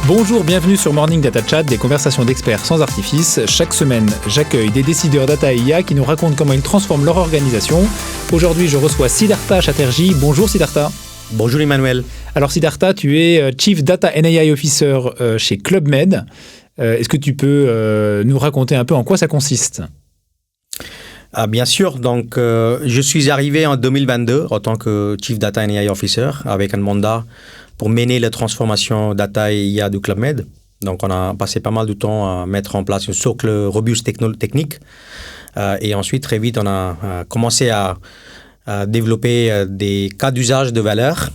Bonjour, bienvenue sur Morning Data Chat, des conversations d'experts sans artifice. Chaque semaine, j'accueille des décideurs data et IA qui nous racontent comment ils transforment leur organisation. Aujourd'hui, je reçois Siddhartha Chatterjee. Bonjour Siddhartha. Bonjour Emmanuel. Alors Siddhartha, tu es Chief Data and AI Officer chez Club Med. Est-ce que tu peux nous raconter un peu en quoi ça consiste ? Bien sûr, donc je suis arrivé en 2022 en tant que Chief Data and AI Officer avec un mandat pour mener la transformation data et IA du Club Med. Donc on a passé pas mal de temps à mettre en place un socle robuste technique et ensuite très vite on a commencé à développer des cas d'usage de valeur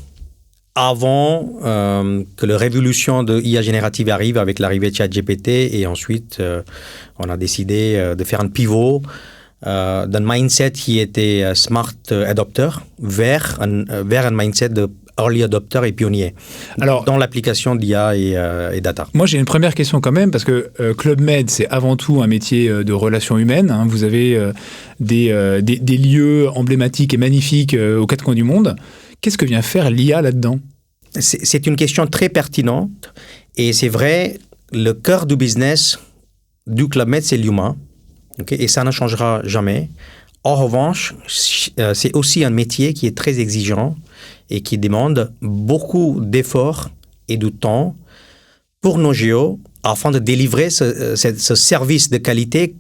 avant que la révolution de IA générative arrive avec l'arrivée de ChatGPT et ensuite on a décidé de faire un pivot d'un mindset qui était smart adopter vers un mindset de early adopter et pionnier dans l'application d'IA et data. Moi, j'ai une première question quand même, parce que Club Med, c'est avant tout un métier de relations humaines. Hein. Vous avez des lieux emblématiques et magnifiques aux quatre coins du monde. Qu'est-ce que vient faire l'IA là-dedans ? C'est une question très pertinente et c'est vrai, le cœur du business du Club Med, c'est l'humain. Okay? Et ça ne changera jamais. En revanche, c'est aussi un métier qui est très exigeant et qui demande beaucoup d'efforts et de temps pour nos géos afin de délivrer ce service de qualité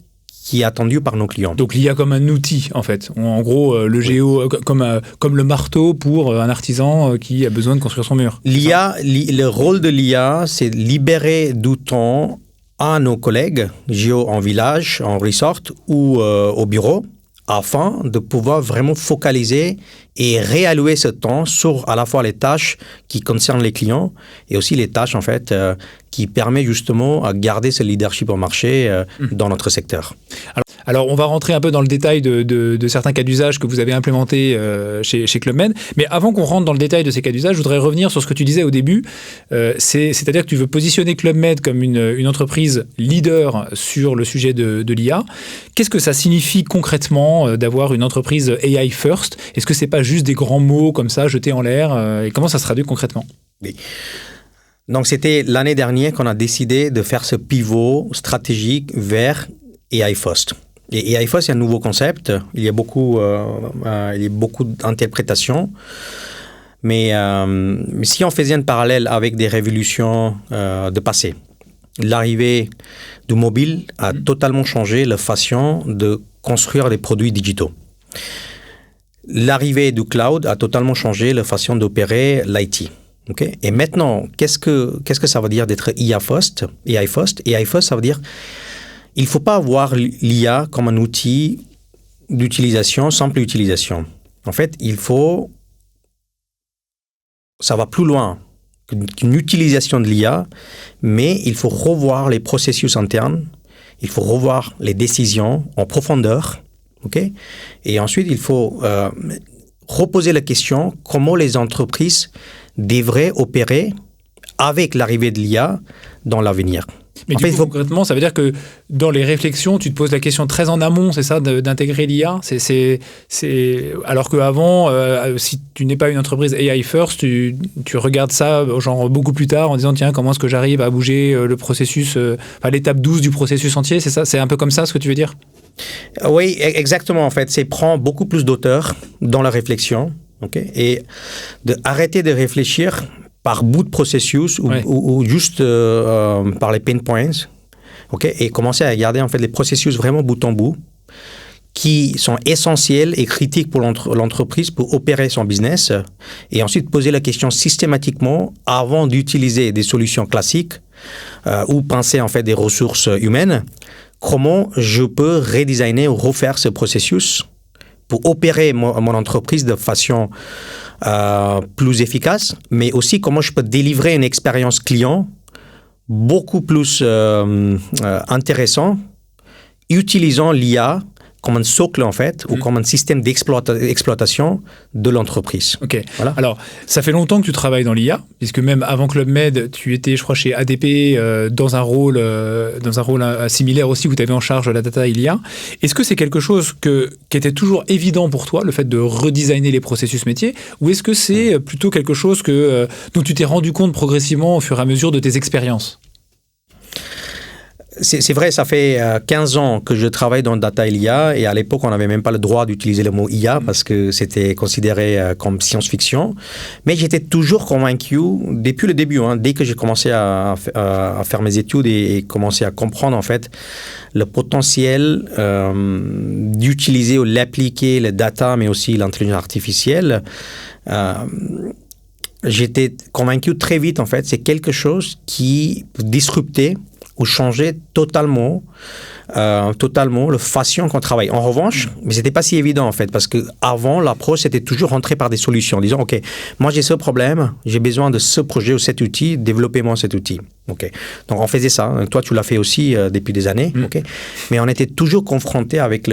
qui est attendu par nos clients. Donc l'IA comme un outil, en fait. En gros, le géo comme le marteau pour un artisan qui a besoin de construire son mur. Le rôle de l'IA, c'est libérer du temps à nos collègues géo en village, en resort ou au bureau, afin de pouvoir vraiment focaliser et réallouer ce temps sur à la fois les tâches qui concernent les clients et aussi les tâches en fait qui permettent justement à garder ce leadership au marché dans notre secteur. Alors, on va rentrer un peu dans le détail de certains cas d'usage que vous avez implémentés chez Club Med. Mais avant qu'on rentre dans le détail de ces cas d'usage, je voudrais revenir sur ce que tu disais au début. C'est-à-dire que tu veux positionner Club Med comme une entreprise leader sur le sujet de l'IA. Qu'est-ce que ça signifie concrètement d'avoir une entreprise AI first ? Est-ce que c'est pas juste des grands mots comme ça jetés en l'air ? Et comment ça se traduit concrètement ? Oui. Donc, c'était l'année dernière qu'on a décidé de faire ce pivot stratégique vers AI first. Et AI first, c'est un nouveau concept. Il y a beaucoup d'interprétations. Mais si on faisait un parallèle avec des révolutions de passé, l'arrivée du mobile a totalement changé la façon de construire des produits digitaux. L'arrivée du cloud a totalement changé la façon d'opérer l'IT. Okay? Et maintenant, qu'est-ce que ça veut dire d'être AI first? AI first, ça veut dire il ne faut pas voir l'IA comme un outil d'utilisation, simple utilisation. En fait, ça va plus loin qu'une utilisation de l'IA, mais il faut revoir les processus internes, il faut revoir les décisions en profondeur, okay? Et ensuite, il faut reposer la question comment les entreprises devraient opérer avec l'arrivée de l'IA dans l'avenir. Mais concrètement, ça veut dire que dans les réflexions, tu te poses la question très en amont, c'est ça, d'intégrer l'IA. Alors qu'avant, si tu n'es pas une entreprise AI first, tu regardes ça genre beaucoup plus tard en disant tiens, comment est-ce que j'arrive à bouger le processus, l'étape 12 du processus entier, c'est ça, c'est un peu comme ça ce que tu veux dire ? Oui, exactement. En fait, c'est prendre beaucoup plus d'auteur dans la réflexion, okay, et arrêter de réfléchir par bout de processus ou juste par les pain points, okay, et commencer à regarder en fait les processus vraiment bout en bout qui sont essentiels et critiques pour l'entreprise pour opérer son business et ensuite poser la question systématiquement avant d'utiliser des solutions classiques ou penser en fait des ressources humaines. Comment je peux redesigner ou refaire ce processus pour opérer mon entreprise de façon plus efficace, mais aussi comment je peux délivrer une expérience client beaucoup plus intéressante, utilisant l'IA comme un socle, en fait, ou comme un système d'exploitation de l'entreprise. Ok. Voilà. Alors, ça fait longtemps que tu travailles dans l'IA, puisque même avant Club Med, tu étais, je crois, chez ADP dans un rôle similaire aussi, où tu avais en charge la data et l'IA. Est-ce que c'est quelque chose qui était toujours évident pour toi, le fait de redesigner les processus métiers, ou est-ce que c'est plutôt quelque chose dont tu t'es rendu compte progressivement au fur et à mesure de tes expériences ? C'est vrai, ça fait 15 ans que je travaille dans Data et l'IA, et à l'époque, on n'avait même pas le droit d'utiliser le mot IA parce que c'était considéré comme science-fiction. Mais j'étais toujours convaincu, depuis le début, dès que j'ai commencé à faire mes études et commencé à comprendre en fait le potentiel d'utiliser ou d'appliquer le data, mais aussi l'intelligence artificielle. J'étais convaincu très vite, en fait, c'est quelque chose qui peut disrupter ou changer totalement la façon qu'on travaille. En revanche, mais c'était pas si évident en fait, parce que avant l'approche c'était toujours rentrer par des solutions, disant ok, moi j'ai ce problème, j'ai besoin de ce projet ou cet outil, développez-moi cet outil. Ok, donc on faisait ça. Toi tu l'as fait aussi depuis des années. Ok, mais on était toujours confronté avec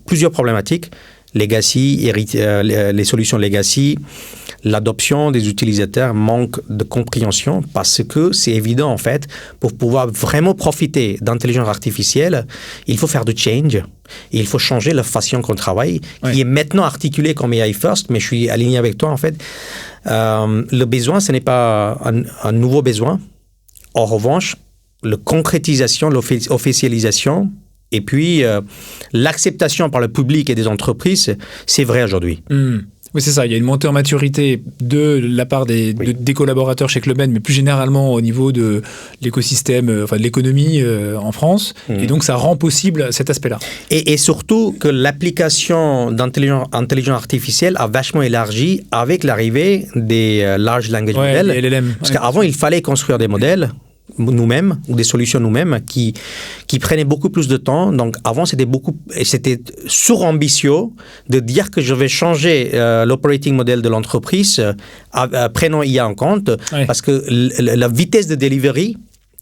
plusieurs problématiques. Legacy, les solutions legacy, l'adoption des utilisateurs manque de compréhension parce que c'est évident en fait, pour pouvoir vraiment profiter d'intelligence artificielle, il faut faire du change, il faut changer la façon qu'on travaille, qui est maintenant articulée comme AI First, mais je suis aligné avec toi en fait. Le besoin, ce n'est pas un nouveau besoin. En revanche, la concrétisation, l'officialisation, et puis, l'acceptation par le public et des entreprises, c'est vrai aujourd'hui. Oui, c'est ça. Il y a une montée en maturité de la part des collaborateurs chez Club Med, mais plus généralement au niveau de l'écosystème, de l'économie en France. Et donc, ça rend possible cet aspect-là. Et surtout que l'application d'intelligence artificielle a vachement élargi avec l'arrivée des large language models. Les LLM. Parce qu'avant, il fallait construire des modèles nous-mêmes ou des solutions nous-mêmes qui prenaient beaucoup plus de temps. Donc avant c'était surambitieux de dire que je vais changer l'operating model de l'entreprise prenant IA en compte parce que la vitesse de delivery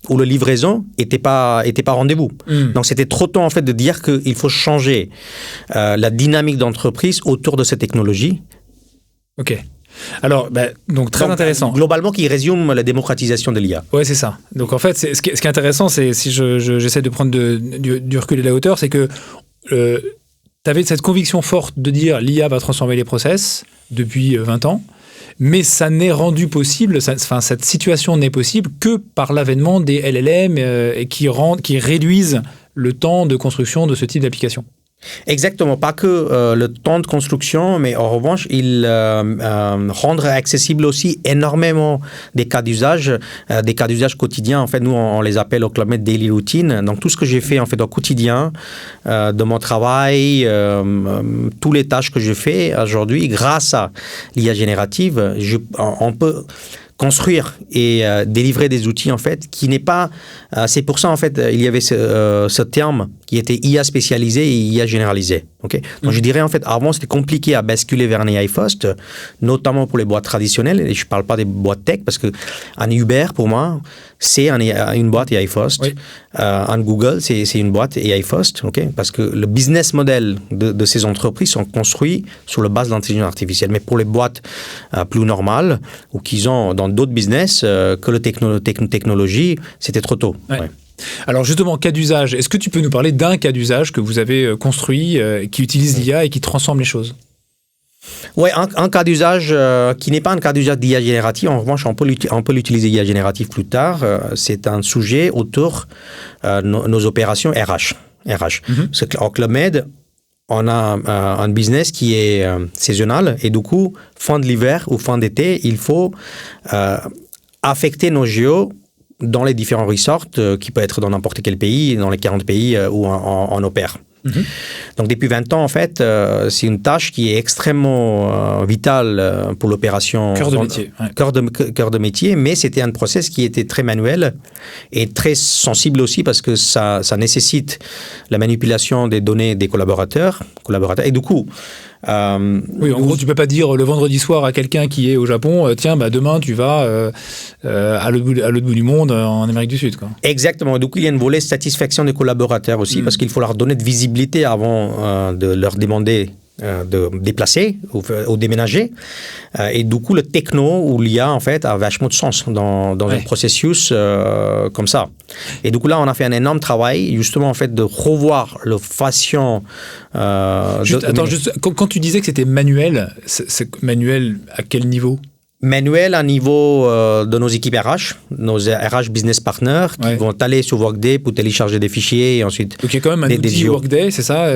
ou la livraison était pas rendez-vous. Donc c'était trop tôt en fait de dire qu'il faut changer la dynamique d'entreprise autour de cette technologie. Ok. Alors, donc très intéressant. Globalement, qui résume la démocratisation de l'IA. Ouais, c'est ça. Donc en fait, ce qui est intéressant, c'est si j'essaie de prendre du recul et de la hauteur, c'est que tu avais cette conviction forte de dire l'IA va transformer les process depuis 20 ans, mais ça n'est rendu possible, cette situation n'est possible que par l'avènement des LLM qui réduisent le temps de construction de ce type d'application. Exactement, pas que le temps de construction, mais en revanche, il rendre accessible aussi énormément des cas d'usage quotidiens. En fait, nous, on les appelle au Club Med daily routine. Donc, tout ce que j'ai fait en fait au quotidien de mon travail, toutes les tâches que je fais aujourd'hui, grâce à l'IA générative, on peut construire et délivrer des outils en fait qui n'est pas c'est pour ça en fait il y avait ce terme qui était IA spécialisé et IA généralisé. Okay? Donc je dirais en fait avant c'était compliqué à basculer vers un AI first, notamment pour les boîtes traditionnelles, et je parle pas des boîtes tech parce que un Uber pour moi c'est une boîte AI first. Un Google c'est une boîte AI first, okay? Parce que le business model de ces entreprises sont construits sur la base de l'intelligence artificielle. Mais pour les boîtes plus normales ou qu'ils ont dans d'autres business que la technologie, c'était trop tôt. Ouais. Alors justement, cas d'usage, est-ce que tu peux nous parler d'un cas d'usage que vous avez construit, qui utilise l'IA et qui transforme les choses ? Oui, un cas d'usage qui n'est pas un cas d'usage d'IA générative. En revanche, on peut l'utiliser IA générative plus tard. C'est un sujet autour nos opérations RH. Parce qu'en Club Med, on a un business qui est saisonnal et du coup, fin de l'hiver ou fin d'été, il faut affecter nos géos dans les différents resorts qui peuvent être dans n'importe quel pays, dans les 40 pays où on opère. Donc depuis 20 ans, en fait, c'est une tâche qui est extrêmement vitale pour l'opération. Cœur de métier. Cœur de métier, mais c'était un process qui était très manuel et très sensible aussi parce que ça nécessite la manipulation des données des collaborateurs. Et du coup, Oui, en gros, tu peux pas dire le vendredi soir à quelqu'un qui est au Japon, tiens, demain tu vas à l'autre bout du monde, en Amérique du Sud, quoi. Exactement. Donc, il y a une volet satisfaction des collaborateurs aussi, parce qu'il faut leur donner de visibilité avant de leur demander de déplacer ou déménager. Et du coup, le techno ou l'IA, en fait, a vachement de sens dans un processus comme ça. Et du coup, là, on a fait un énorme travail, justement, en fait, de revoir le fashion. Quand tu disais que c'était manuel, c'est manuel à quel niveau ? Manuel à niveau de nos équipes RH, nos RH business partners qui vont aller sur Workday pour télécharger des fichiers et ensuite. Donc il y a quand même un outil Workday, c'est ça,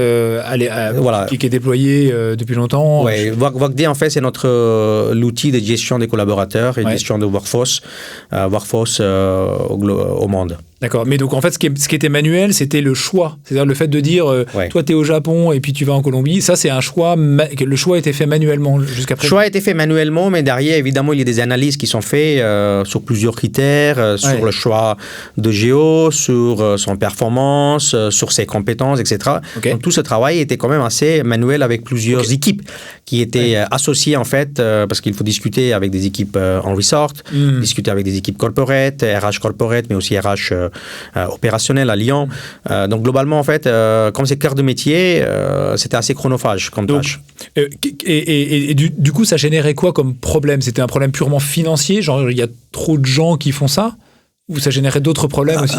voilà. qui est déployé depuis longtemps. Oui, Workday en fait c'est l'outil de gestion des collaborateurs et de gestion de workforce au monde. D'accord, mais donc en fait, ce qui était manuel, c'était le choix. C'est-à-dire le fait de dire, toi, tu es au Japon et puis tu vas en Colombie. Ça, c'est un choix, le choix a été fait manuellement jusqu'à présent. Le choix a été fait manuellement, mais derrière, évidemment, il y a des analyses qui sont faites sur plusieurs critères, sur le choix de Géo, sur son performance, sur ses compétences, etc. Okay. Donc tout ce travail était quand même assez manuel avec plusieurs équipes qui étaient associées, en fait, parce qu'il faut discuter avec des équipes en resort, discuter avec des équipes corporate, RH corporate, mais aussi RH opérationnel à Lyon. Donc, globalement, en fait, comme c'est cœur de métier, c'était assez chronophage comme tâche. Et du coup, ça générait quoi comme problème ? C'était un problème purement financier ? Genre, il y a trop de gens qui font ça ? Ou ça générait d'autres problèmes aussi ?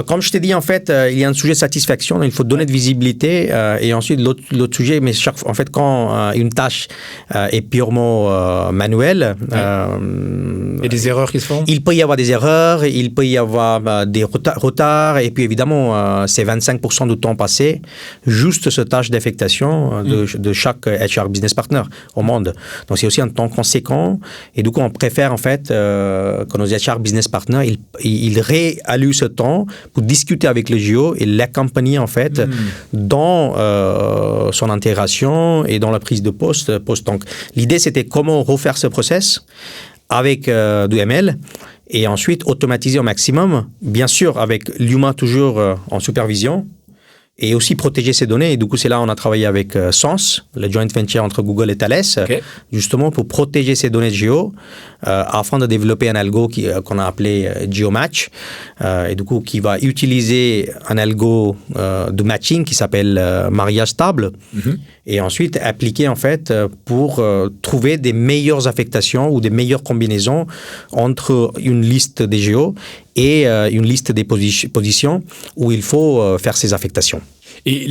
Comme je t'ai dit, en fait, il y a un sujet de satisfaction, il faut donner de visibilité. Et ensuite, l'autre sujet, mais en fait, quand une tâche est purement manuelle... et des erreurs qui se font ? Il peut y avoir des erreurs, il peut y avoir des retards. Et puis, évidemment, c'est 25% du temps passé, juste cette tâche d'affectation de chaque HR business partner au monde. Donc, c'est aussi un temps conséquent. Et du coup, on préfère, en fait, que nos HR business partners, il réallume ce temps pour discuter avec le JO et l'accompagner en fait dans son intégration et dans la prise de poste. Donc l'idée c'était comment refaire ce process avec du ML et ensuite automatiser au maximum, bien sûr avec l'humain toujours en supervision. Et aussi protéger ces données. Et du coup, c'est là où on a travaillé avec Sens, le joint venture entre Google et Thales, justement pour protéger ces données de Géo, afin de développer un algo qu'on a appelé GeoMatch, et du coup, qui va utiliser un algo de matching qui s'appelle mariage stable, et ensuite appliquer en fait pour trouver des meilleures affectations ou des meilleures combinaisons entre une liste des Géo et une liste des positions où il faut faire ces affectations. Et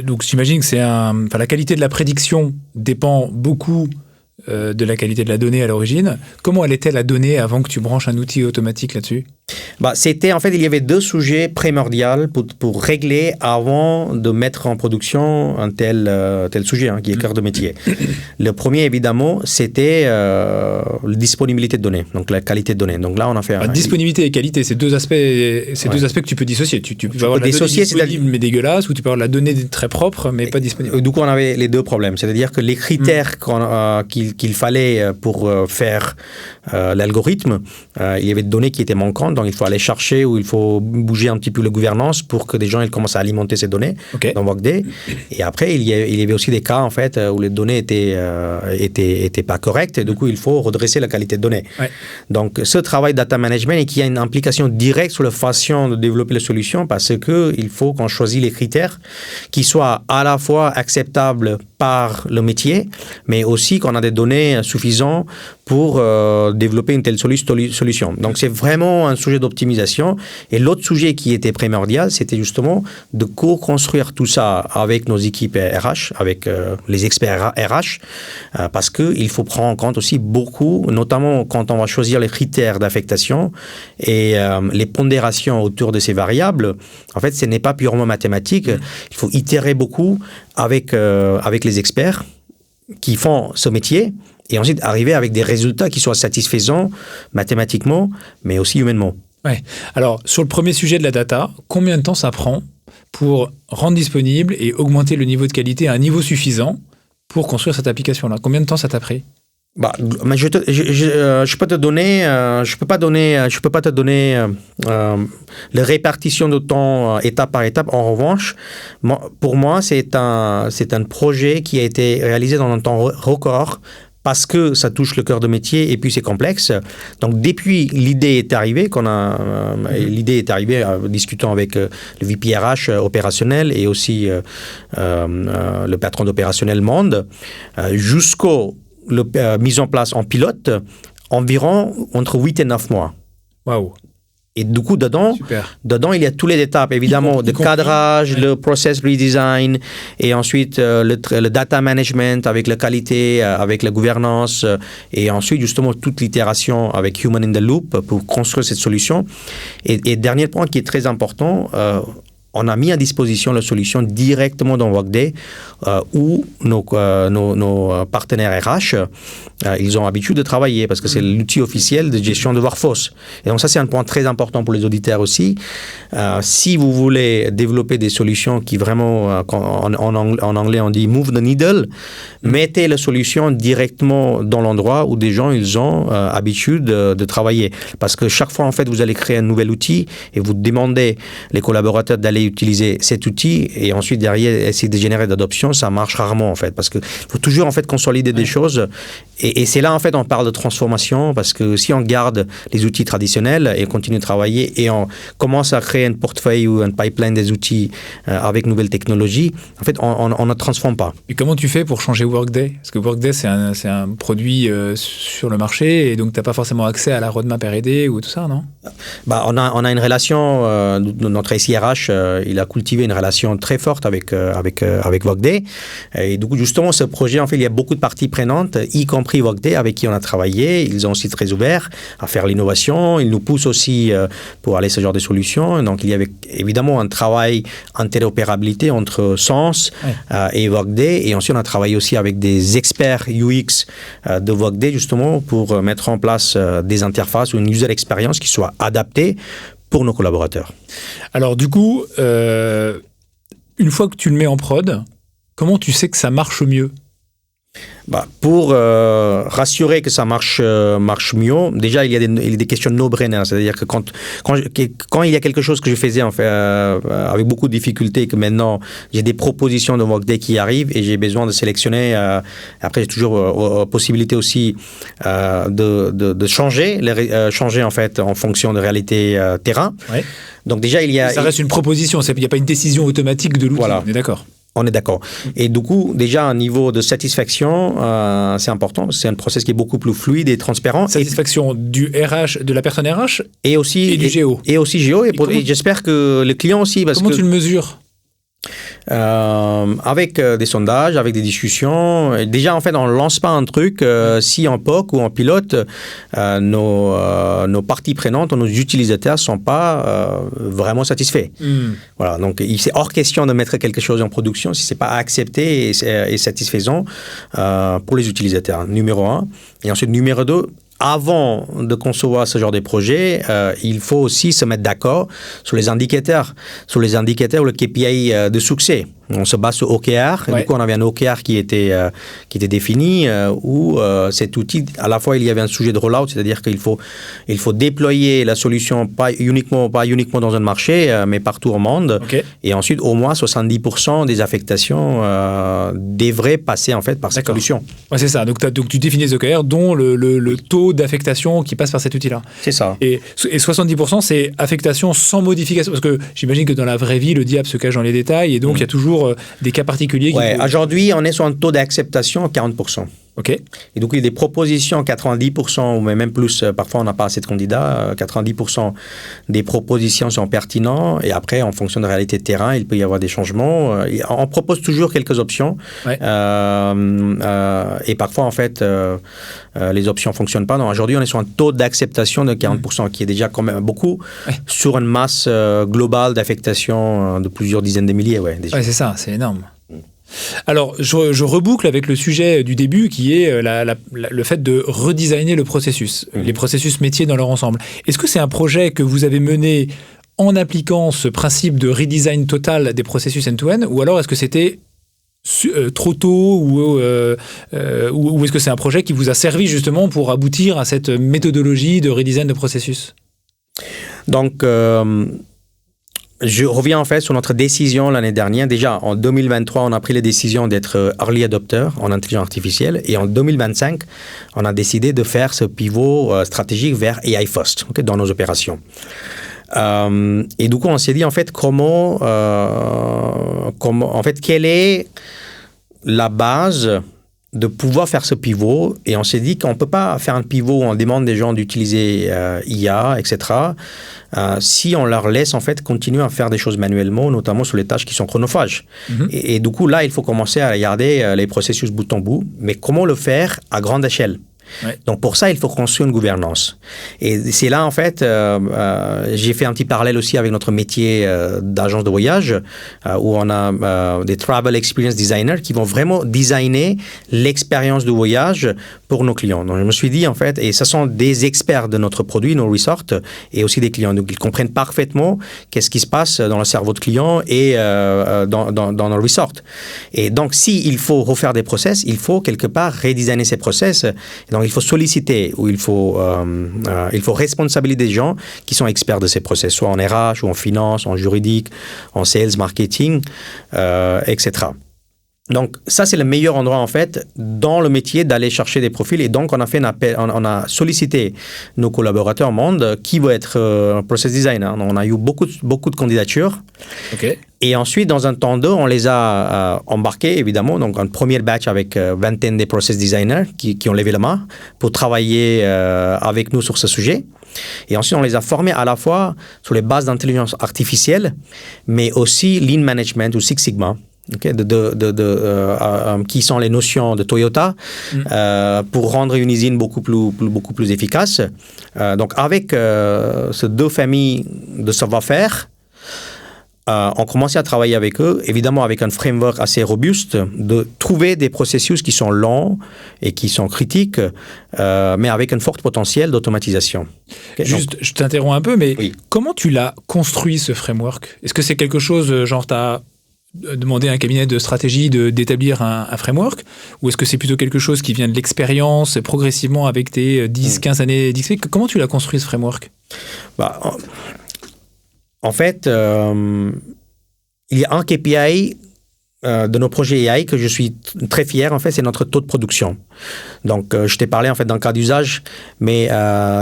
donc j'imagine que la qualité de la prédiction dépend beaucoup de la qualité de la donnée à l'origine. Comment elle était la donnée avant que tu branches un outil automatique là-dessus ? C'était, en fait, il y avait deux sujets primordiaux pour régler avant de mettre en production un tel sujet, qui est cœur de métier. Le premier, évidemment, c'était la disponibilité de données, donc la qualité de données. Donc là, on a fait... disponibilité et qualité, c'est deux aspects que tu peux dissocier. Tu peux avoir la donnée disponible mais dégueulasse, ou tu peux avoir la donnée très propre mais pas disponible. Du coup, on avait les deux problèmes. C'est-à-dire que les critères qu'il fallait pour faire l'algorithme, il y avait des données qui étaient manquantes, donc il faut aller chercher ou il faut bouger un petit peu la gouvernance pour que des gens ils commencent à alimenter ces données dans Workday. Et après, il y avait aussi des cas en fait où les données étaient pas correctes et du coup, il faut redresser la qualité de données. Ouais. Donc, ce travail data management et qui a une implication directe sur la façon de développer les solutions parce que il faut qu'on choisisse les critères qui soient à la fois acceptables par le métier, mais aussi qu'on a des données suffisantes pour développer une telle solution. Donc, c'est vraiment un sujet d'optimisation. Et l'autre sujet qui était primordial, c'était justement de co-construire tout ça avec nos équipes RH, avec les experts RH, parce qu'il faut prendre en compte aussi beaucoup, notamment quand on va choisir les critères d'affectation et les pondérations autour de ces variables. En fait, ce n'est pas purement mathématique. Il faut itérer beaucoup avec les experts qui font ce métier et ensuite arriver avec des résultats qui soient satisfaisants mathématiquement, mais aussi humainement. Ouais. Alors, sur le premier sujet de la data, combien de temps ça prend pour rendre disponible et augmenter le niveau de qualité à un niveau suffisant pour construire cette application-là ? Combien de temps ça t'a pris ? Mais je peux te donner, je peux pas te donner la répartition de temps étape par étape. En revanche, pour moi, c'est un projet qui a été réalisé dans un temps record. Parce que ça touche le cœur de métier et puis c'est complexe. Donc depuis l'idée est arrivée, discutant avec le VP RH opérationnel et aussi le patron d'opérationnel Monde, jusqu'au mise en place en pilote, environ entre 8 et 9 mois. Waouh. Et du coup, dedans, il y a toutes les étapes, évidemment, de cadrage, le process redesign, et ensuite le data management avec la qualité, avec la gouvernance, et ensuite, justement, toute l'itération avec Human in the Loop pour construire cette solution. Et dernier point qui est très important, on a mis à disposition la solution directement dans Workday où nos partenaires RH, ils ont l'habitude de travailler parce que c'est l'outil officiel de gestion de workforce. Et donc ça, c'est un point très important pour les auditeurs aussi. Si vous voulez développer des solutions qui vraiment, en anglais, on dit « move the needle », mettez la solution directement dans l'endroit où des gens, ils ont habitude de travailler. Parce que chaque fois, en fait, vous allez créer un nouvel outil et vous demandez les collaborateurs d'aller utiliser cet outil et ensuite derrière essayer de générer d'adoption, ça marche rarement en fait parce que faut toujours en fait consolider des choses et c'est là en fait on parle de transformation parce que si on garde les outils traditionnels et on continue de travailler et on commence à créer un portefeuille ou un pipeline des outils avec nouvelles technologies, en fait on ne transforme pas. Et comment tu fais pour changer Workday? Parce que Workday c'est un produit sur le marché et donc tu n'as pas forcément accès à la roadmap R&D ou tout ça, non? On a une relation, notre SIRH il a cultivé une relation très forte avec Workday. Et du coup, justement, ce projet, en fait, il y a beaucoup de parties prenantes, y compris Workday, avec qui on a travaillé. Ils ont aussi très ouverts à faire l'innovation. Ils nous poussent aussi pour aller ce genre de solutions. Donc, il y avait évidemment un travail interopérabilité entre Sens et Workday. Et ensuite, on a travaillé aussi avec des experts UX de Workday, justement, pour mettre en place des interfaces ou une user experience qui soit adaptée pour nos collaborateurs. Alors du coup, une fois que tu le mets en prod, comment tu sais que ça marche mieux? Pour rassurer que ça marche mieux, déjà il y a des questions no-brainer, c'est-à-dire que quand il y a quelque chose que je faisais en fait, avec beaucoup de difficultés, que maintenant j'ai des propositions de Workday qui arrivent et j'ai besoin de sélectionner, après j'ai toujours possibilité aussi de changer en fait en fonction de réalité terrain. Ouais. Donc déjà il y a... Ça reste une proposition, il n'y a pas une décision automatique de l'outil, voilà. On est d'accord. On est d'accord. Et du coup, déjà, un niveau de satisfaction, c'est important. C'est un process qui est beaucoup plus fluide et transparent. Satisfaction du RH, de la personne RH et aussi, du GO. Et aussi GO. Et j'espère que le client aussi. Comment tu le mesures? Avec des sondages, avec des discussions. Et déjà, en fait, on ne lance pas un truc si en POC ou en pilote, nos parties prenantes, nos utilisateurs ne sont pas vraiment satisfaits. Voilà, donc c'est hors question de mettre quelque chose en production si ce n'est pas accepté et satisfaisant pour les utilisateurs, numéro 1. Et ensuite, numéro 2, avant de concevoir ce genre de projet, il faut aussi se mettre d'accord sur les indicateurs ou le KPI de succès. On se base sur OKR. Ouais. Du coup, on avait un OKR qui était défini où cet outil, à la fois, il y avait un sujet de rollout, c'est-à-dire qu'il faut déployer la solution pas uniquement dans un marché, mais partout au monde. Okay. Et ensuite, au moins 70% des affectations devraient passer en fait par cette solution. Ouais, c'est ça. Donc tu définis les OKR, dont le taux d'affectation qui passe par cet outil-là. C'est ça. Et 70%, c'est affectation sans modification. Parce que j'imagine que dans la vraie vie, le diable se cache dans les détails. Et donc, il y a toujours des cas particuliers. Aujourd'hui, on est sur un taux d'acceptation à 40%. OK. Et donc, il y a des propositions 90%, ou même plus, parfois on n'a pas assez de candidats, 90% des propositions sont pertinentes, et après, en fonction de la réalité de terrain, il peut y avoir des changements. On propose toujours quelques options, et parfois, en fait, les options ne fonctionnent pas. Donc, aujourd'hui, on est sur un taux d'acceptation de 40%, qui est déjà quand même beaucoup, sur une masse globale d'affectation de plusieurs dizaines de milliers. Oui, c'est ça, c'est énorme. Alors, je reboucle avec le sujet du début qui est le fait de redesigner le processus, les processus métiers dans leur ensemble. Est-ce que c'est un projet que vous avez mené en appliquant ce principe de redesign total des processus end-to-end ou alors est-ce que c'était trop tôt ou est-ce que c'est un projet qui vous a servi justement pour aboutir à cette méthodologie de redesign de processus? Donc, je reviens en fait sur notre décision l'année dernière. Déjà, en 2023, on a pris la décision d'être early adopter en intelligence artificielle. Et en 2025, on a décidé de faire ce pivot stratégique vers AI First, dans nos opérations. Et du coup, on s'est dit, en fait, quelle est la base de pouvoir faire ce pivot, et on s'est dit qu'on ne peut pas faire un pivot où on demande des gens d'utiliser IA, etc., si on leur laisse en fait continuer à faire des choses manuellement, notamment sur les tâches qui sont chronophages. Et du coup, là, il faut commencer à regarder les processus bout en bout, mais comment le faire à grande échelle? Ouais. Donc, pour ça, il faut construire une gouvernance. Et c'est là, en fait, j'ai fait un petit parallèle aussi avec notre métier d'agence de voyage, où on a des Travel Experience Designers qui vont vraiment designer l'expérience du voyage pour nos clients. Donc, je me suis dit, en fait, et ce sont des experts de notre produit, nos resorts, et aussi des clients. Donc, ils comprennent parfaitement qu'est-ce qui se passe dans le cerveau de client et dans nos resorts. Et donc, s'il faut refaire des process, il faut quelque part redesigner ces process. Et donc, il faut solliciter ou il faut responsabiliser des gens qui sont experts de ces process, soit en RH ou en finance, en juridique, en sales, marketing, etc. Donc, ça, c'est le meilleur endroit, en fait, dans le métier d'aller chercher des profils. Et donc, on a fait un appel, on a sollicité nos collaborateurs monde qui vont être process designer. On a eu beaucoup de candidatures. OK. Et ensuite, dans un temps 2, on les a embarqués, évidemment. Donc, un premier batch avec vingtaine de process designers qui ont levé la main pour travailler avec nous sur ce sujet. Et ensuite, on les a formés à la fois sur les bases d'intelligence artificielle, mais aussi Lean Management ou Six Sigma. Okay, qui sont les notions de Toyota pour rendre une usine beaucoup plus efficace. Donc, avec ces deux familles de savoir-faire, on commençait à travailler avec eux, évidemment avec un framework assez robuste, de trouver des processus qui sont lents et qui sont critiques, mais avec un fort potentiel d'automatisation. Okay, juste, je t'interromps un peu, mais oui. Comment tu l'as construit, ce framework? Est-ce que c'est quelque chose, genre, tu as demandé à un cabinet de stratégie d'établir un framework, ou est-ce que c'est plutôt quelque chose qui vient de l'expérience, progressivement avec tes 10-15 années d'XP? Comment tu l'as construit, ce framework? En fait, il y a un KPI de nos projets AI que je suis très fier, en fait, c'est notre taux de production. Donc, je t'ai parlé, en fait, d'un cas d'usage, mais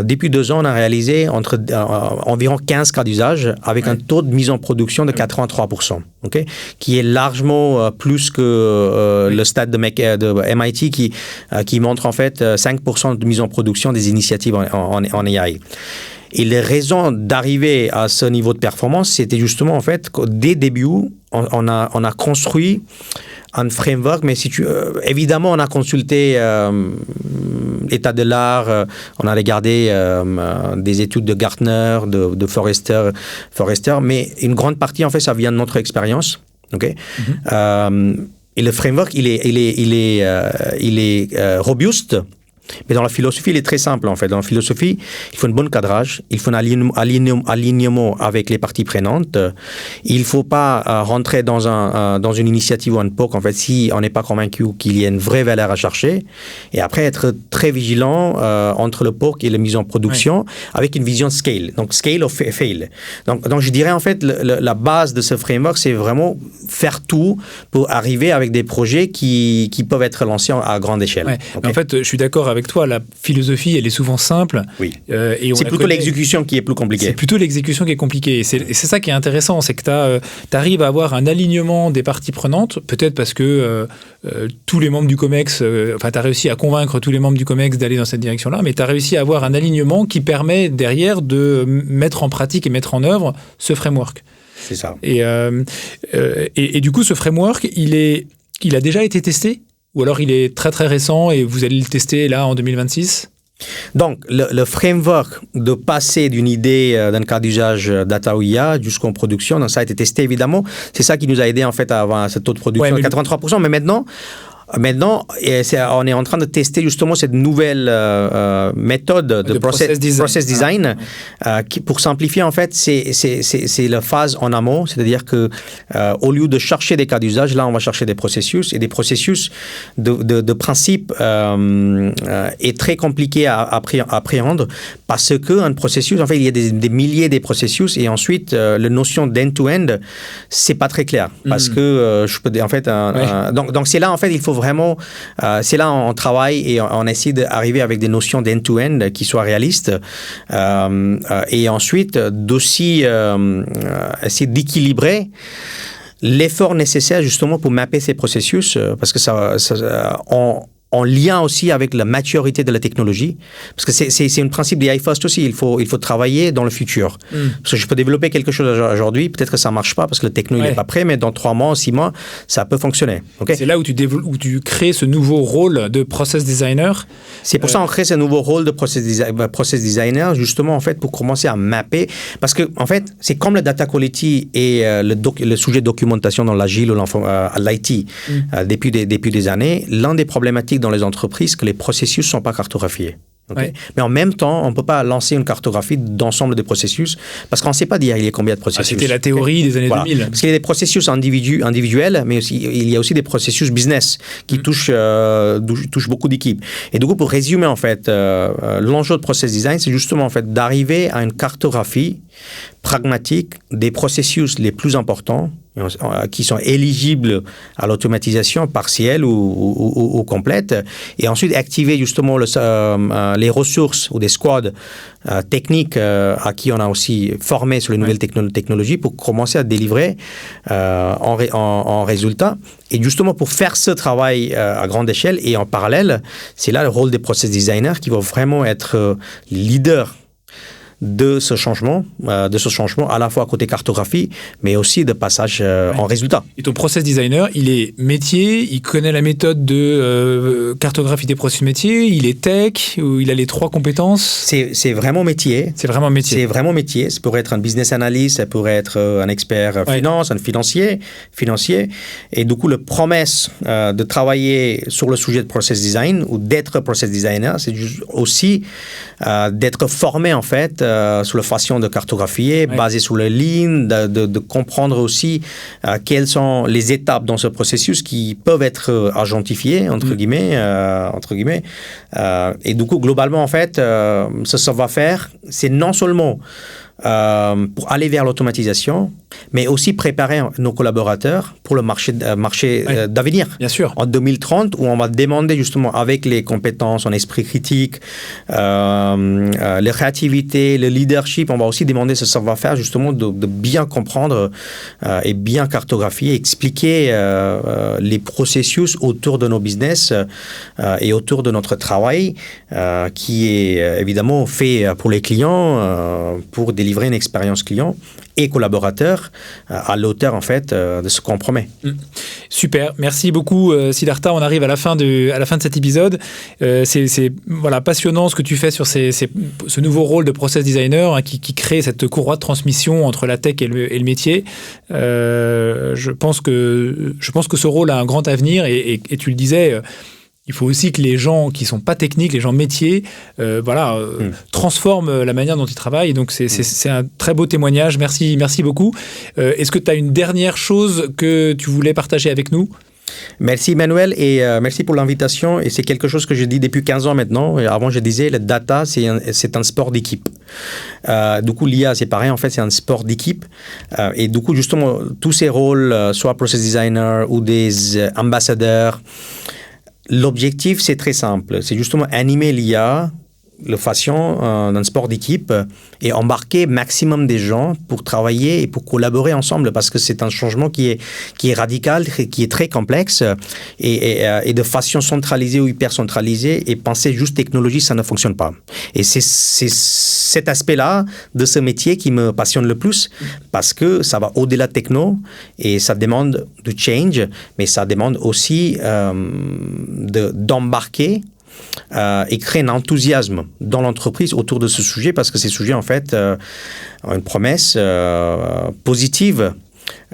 depuis 2 ans, on a réalisé environ 15 cas d'usage avec un taux de mise en production de 83%, okay, qui est largement plus que le stade de MIT qui montre, en fait, 5% de mise en production des initiatives en AI. Et les raisons d'arriver à ce niveau de performance, c'était justement, en fait, que dès le début, on a construit un framework, mais évidemment, on a consulté l'état de l'art, on a regardé des études de Gartner, de Forrester, mais une grande partie, en fait, ça vient de notre expérience. Okay? Et le framework, il est robuste. Mais dans la philosophie, il est très simple, en fait. Dans la philosophie, il faut un bon cadrage, il faut un alignement avec les parties prenantes. Il ne faut pas rentrer dans une initiative ou un POC, en fait, si on n'est pas convaincu qu'il y a une vraie valeur à chercher. Et après, être très vigilant entre le POC et la mise en production, avec une vision scale. Donc, scale or fail. Donc je dirais, en fait, la base de ce framework, c'est vraiment faire tout pour arriver avec des projets qui peuvent être lancés à grande échelle. Ouais. Okay. En fait, je suis d'accord avec toi, la philosophie, elle est souvent simple. Oui. C'est plutôt l'exécution qui est plus compliquée. C'est plutôt l'exécution qui est compliquée. Et c'est ça qui est intéressant, c'est que tu arrives à avoir un alignement des parties prenantes, peut-être parce que tous les membres du COMEX, tu as réussi à convaincre tous les membres du COMEX d'aller dans cette direction-là, mais tu as réussi à avoir un alignement qui permet derrière de mettre en pratique et mettre en œuvre ce framework. C'est ça. Et du coup, ce framework, il a déjà été testé? Ou alors il est très très récent et vous allez le tester là en 2026? Donc, le framework de passer d'une idée d'un cas d'usage data ou IA jusqu'en production, donc ça a été testé évidemment. C'est ça qui nous a aidé en fait à avoir ce taux de production de 83%. Mais maintenant, Maintenant, on est en train de tester justement cette nouvelle méthode de process design qui, pour simplifier, en fait, c'est la phase en amont, c'est-à-dire que au lieu de chercher des cas d'usage, là, on va chercher des processus, et des processus de principe est très compliqué à appréhender parce qu'un processus, en fait, il y a des milliers de processus, et ensuite, la notion d'end-to-end, c'est pas très clair parce que je peux, en fait, donc c'est là, en fait, il faut vraiment, c'est là on travaille et on essaie d'arriver avec des notions d'end-to-end qui soient réalistes et ensuite d'aussi essayer d'équilibrer l'effort nécessaire justement pour mapper ces processus parce que en lien aussi avec la maturité de la technologie, parce que c'est un principe des iFirst aussi, il faut travailler dans le futur. Parce que je peux développer quelque chose aujourd'hui, peut-être que ça ne marche pas parce que le techno n'est pas prêt, mais dans 3 mois, 6 mois, ça peut fonctionner. Okay? C'est là où tu crées ce nouveau rôle de process designer. C'est pour ça qu'on crée ce nouveau rôle de process designer, justement, en fait, pour commencer à mapper, parce que, en fait, c'est comme le data quality et le sujet de documentation dans l'agile ou l'IT depuis des années, l'un des problématiques dans les entreprises que les processus ne sont pas cartographiés. Okay? Mais en même temps, on ne peut pas lancer une cartographie d'ensemble des processus parce qu'on ne sait pas dire il y a combien de processus. C'était la théorie des années 2000. Parce qu'il y a des processus individuels, mais aussi, il y a aussi des processus business qui touchent beaucoup d'équipes. Et du coup, pour résumer, en fait, l'enjeu de process design, c'est justement en fait, d'arriver à une cartographie pragmatique des processus les plus importants qui sont éligibles à l'automatisation partielle ou complète, et ensuite activer justement les ressources ou des squads techniques à qui on a aussi formé sur les nouvelles technologies pour commencer à délivrer en résultat. Et justement, pour faire ce travail à grande échelle et en parallèle, c'est là le rôle des process designers qui vont vraiment être leaders de ce changement à la fois côté cartographie, mais aussi de passage en résultat. Et ton process designer, il est métier, il connaît la méthode de cartographie des processus métiers, il est tech, ou il a les 3 compétences. C'est vraiment métier. C'est vraiment métier. C'est vraiment métier. Ça pourrait être un business analyst, ça pourrait être un expert finance, un financier. Et du coup, le promesse de travailler sur le sujet de process design ou d'être process designer, c'est aussi d'être formé en fait sur la façon de cartographier, basé sur les lignes, de comprendre aussi quelles sont les étapes dans ce processus qui peuvent être agentifiées, entre guillemets. Et du coup, globalement, en fait, ça va faire, c'est non seulement pour aller vers l'automatisation, mais aussi préparer nos collaborateurs pour le marché d'avenir. Bien sûr. En 2030, où on va demander justement avec les compétences en esprit critique, la créativité, le leadership, on va aussi demander ce savoir-faire justement de bien comprendre et bien cartographier, expliquer les processus autour de nos business et autour de notre travail qui est évidemment fait pour les clients, pour délivrer une expérience client et collaborateur à l'auteur en fait de ce qu'on promet. Super, merci beaucoup Siddhartha. On arrive à la fin de cet épisode. C'est passionnant ce que tu fais sur ce nouveau rôle de process designer qui crée cette courroie de transmission entre la tech et le métier. Je pense que ce rôle a un grand avenir et tu le disais. Il faut aussi que les gens qui ne sont pas techniques, les gens métiers, transforment la manière dont ils travaillent. Donc, c'est un très beau témoignage. Merci beaucoup. Est-ce que tu as une dernière chose que tu voulais partager avec nous ? Merci Emmanuel et merci pour l'invitation. Et c'est quelque chose que je dis depuis 15 ans maintenant. Et avant, je disais, le data, c'est un sport d'équipe. Du coup, l'IA, c'est pareil. En fait, c'est un sport d'équipe. Et du coup, justement, tous ces rôles, soit process designer ou des ambassadeurs, l'objectif, c'est très simple. C'est justement animer l'IA, la façon d'un sport d'équipe et embarquer maximum des gens pour travailler et pour collaborer ensemble parce que c'est un changement qui est radical, qui est très complexe et de façon centralisée ou hyper centralisée et penser juste technologie, ça ne fonctionne pas. Et c'est cet aspect-là de ce métier qui me passionne le plus parce que ça va au-delà de techno et ça demande du change, mais ça demande aussi d'embarquer et créer un enthousiasme dans l'entreprise autour de ce sujet parce que ces sujets en fait ont une promesse positive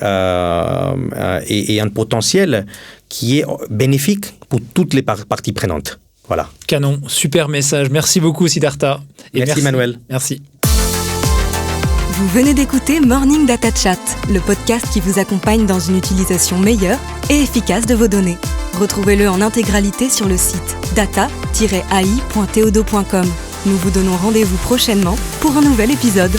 et un potentiel qui est bénéfique pour toutes les parties prenantes. Voilà. Canon, super message. Merci beaucoup Siddhartha. Et merci Manuel. Merci. Vous venez d'écouter Morning Data Chat, le podcast qui vous accompagne dans une utilisation meilleure et efficace de vos données. Retrouvez-le en intégralité sur le site data-ai.theodo.com. Nous vous donnons rendez-vous prochainement pour un nouvel épisode.